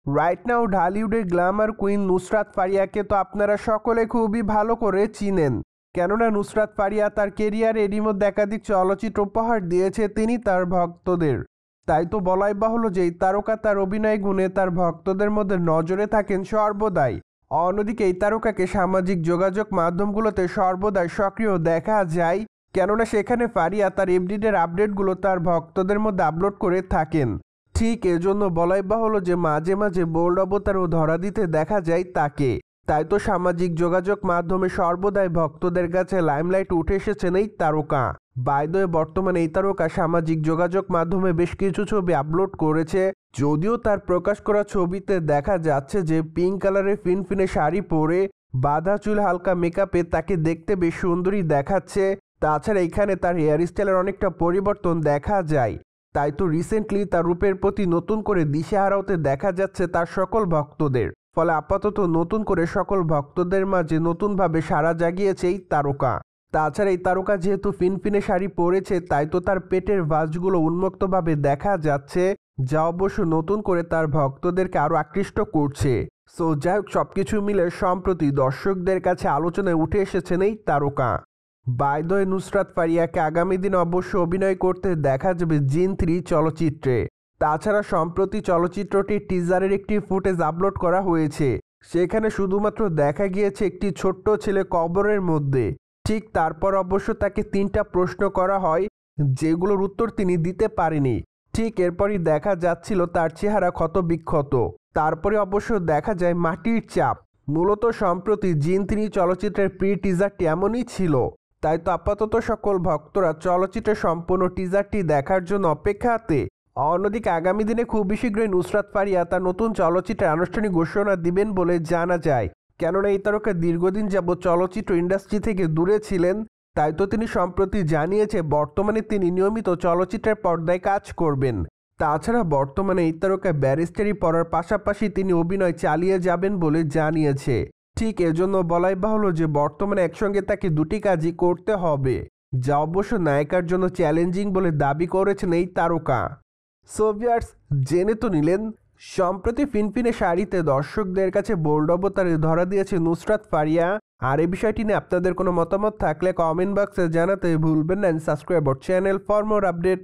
Right now ঢালিউডের glamour queen Nusrat ফারিয়াকে তো আপনারা সকলে খুবই ভালো করে চিনেন, কেননা নুসরাত ফারিয়া তার কেরিয়ারে এরই মধ্যে একাধিক চলচ্চিত্র উপহার দিয়েছে তিনি তার ভক্তদের। তাই তো বলাই বাহুল্য যে এই তারকা তার অভিনয় গুণে তার ভক্তদের মধ্যে নজরে থাকেন সর্বদাই। অন্যদিকে এই তারকাকে সামাজিক যোগাযোগ মাধ্যমগুলোতে সর্বদাই সক্রিয় দেখা যায়, কেননা সেখানে ফারিয়া তার এভরিডের আপডেটগুলো তার ভক্তদের মধ্যে আপলোড করে থাকেন। ঠিক এজন্য বলাই বাহুল্য যে মাঝে মাঝে বোল্ড অবতারও ধরা দিতে দেখা যায় তাকে। তাই তো সামাজিক যোগাযোগ মাধ্যমে সর্বদাই ভক্তদের কাছে লাইমলাইট উঠে এসেছেন এই তারকা। বাই দ্য ওয়ে, বর্তমানে এই তারকা সামাজিক যোগাযোগ মাধ্যমে বেশ কিছু ছবি আপলোড করেছে। যদিও তার প্রকাশ করা ছবিতে দেখা যাচ্ছে যে পিঙ্ক কালারের ফিনফিনে শাড়ি পরে বাঁধা চুল হালকা মেকআপে তাকে দেখতে বেশ সুন্দরী দেখাচ্ছে। তাছাড়া এখানে তার হেয়ার স্টাইলের অনেকটা পরিবর্তন দেখা যায়। তাই তো রিসেন্টলি তার রূপের প্রতি নতুন করে দিশেহারা হতে দেখা যাচ্ছে তার সকল ভক্তদের। ফলে আপাতত নতুন করে সকল ভক্তদের মাঝে নতুনভাবে সাড়া জাগিয়েছে এই তারকা। তাছাড়া এই তারকা যেহেতু ফিনফিনে শাড়ি পরেছে, তাই তো তার পেটের ভাঁজগুলো উন্মুক্তভাবে দেখা যাচ্ছে, যা অবশ্য নতুন করে তার ভক্তদেরকে আরও আকৃষ্ট করছে। সো যাই হোক, সবকিছু মিলে সম্প্রতি দর্শকদের কাছে আলোচনায় উঠে এসেছেন এই তারকা। বাই দ্য ওয়ে, নুসরাত ফারিয়াকে আগামী দিনে অবশ্য অভিনয় করতে দেখা যাবে জিন 3 চলচ্চিত্রে। তাছাড়া সম্প্রতি চলচ্চিত্রটির টিজারের একটি ফুটেজ আপলোড করা হয়েছে। সেখানে শুধুমাত্র দেখা গিয়েছে একটি ছোট্ট ছেলে কবরের মধ্যে। ঠিক তারপর অবশ্য তাকে 3টা প্রশ্ন করা হয়, যেগুলোর উত্তর তিনি দিতে পারেনি। ঠিক এরপরই দেখা যাচ্ছিল তার চেহারা ক্ষত বিক্ষত। তারপরে অবশ্য দেখা যায় মাটির চাপ। মূলত সম্প্রতি জিন 3 চলচ্চিত্রের প্রি টিজারটি এমনই ছিল। তাই তো আপাতত সকল ভক্তরা চলচ্চিত্রের সম্পূর্ণ টিজারটি দেখার জন্য অপেক্ষাতে। অন্যদিকে আগামী দিনে খুব শীঘ্রই নুসরাত ফারিয়া তার নতুন চলচ্চিত্রের আনুষ্ঠানিক ঘোষণা দিবেন বলে জানা যায়, কেননা এই তারকা দীর্ঘদিন যাবৎ চলচ্চিত্র ইন্ডাস্ট্রি থেকে দূরে ছিলেন। তাই তো তিনি সম্প্রতি জানিয়েছে বর্তমানে তিনি নিয়মিত চলচ্চিত্রের পর্দায় কাজ করবেন। তাছাড়া বর্তমানে এই তারকা ব্যারিস্টারি পড়ার পাশাপাশি তিনি অভিনয় চালিয়ে যাবেন বলে জানিয়েছে। ঠিক এজন্য বলাই বাহুল্য যে বর্তমানে একসঙ্গে তাকে দুটি কাজই করতে হবে, যা অবশ্য নায়িকার জন্য চ্যালেঞ্জিং বলে দাবি করেছেন এই তারকা। সো ভিউয়ার্স, জেনে তো নিলেন সম্প্রতি ফিনফিনে শাড়িতে দর্শকদের কাছে বোল্ড অবতারে ধরা দিয়েছে নুসরাত ফারিয়া। আর এই বিষয়টি নিয়ে আপনাদের কোনো মতামত থাকলে কমেন্ট বক্সে জানাতে ভুলবেন না। Subscribe our channel for more update.